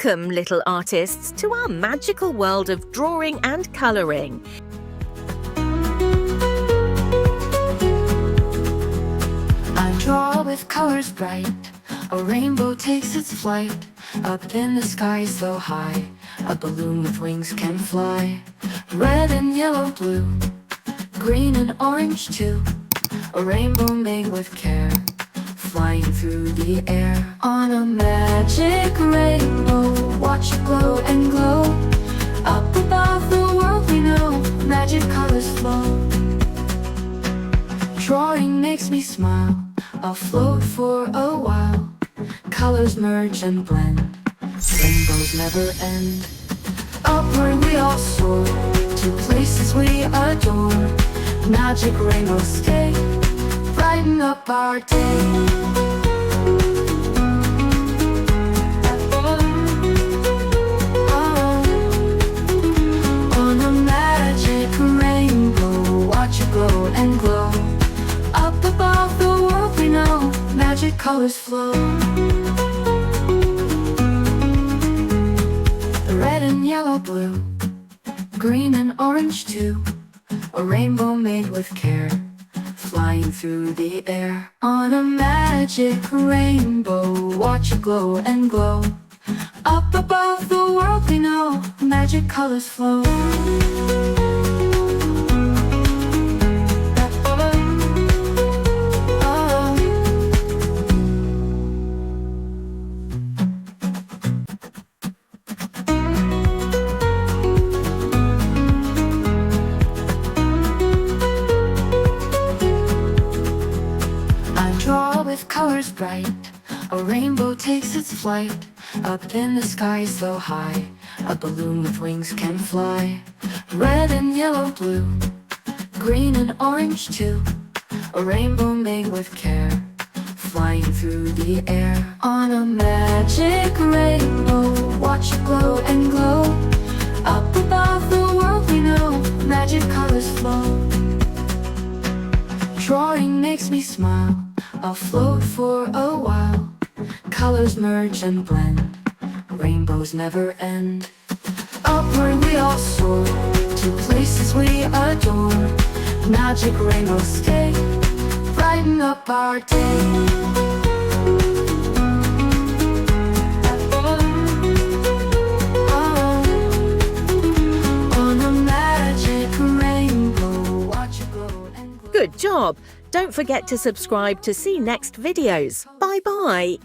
Welcome, little artists, to our magical world of drawing and colouring. I draw with colors bright, a rainbow takes its flight. Up in the sky so high, a balloon with wings can fly. Red and yellow, blue, green and orange too, a rainbow made with care, flying through the air. On a magic rainbow, watch it glow and glow. Up above the world we know, magic colors flow. Drawing makes me smile, I'll float for a while. Colors merge and blend, rainbows never end. Upward we all soar, to places we adore. Magic rainbows stay, brighten up our day. On a magic rainbow, watch it glow and glow. Up above the world we know, magic colors flow. Red and yellow, blue, green and orange too, a rainbow made with care, flying through the air. On a magic rainbow, watch it glow and glow. Up above the world we know, magic colors flow. Draw with colors bright, a rainbow takes its flight. Up in the sky so high, a balloon with wings can fly. Red and yellow, blue, green and orange too, a rainbow made with care, flying through the air. On a magic rainbow, watch it glow and glow. Up above the world we know, magic colors flow. Drawing makes me smile, I'll float for a while. Colors merge and blend, rainbows never end. Upward we all soar, to places we adore. Magic rainbows stay, brighten up our day. On a magic rainbow, watch it glow and glow. Good job! Don't forget to subscribe to see next videos. Bye-bye!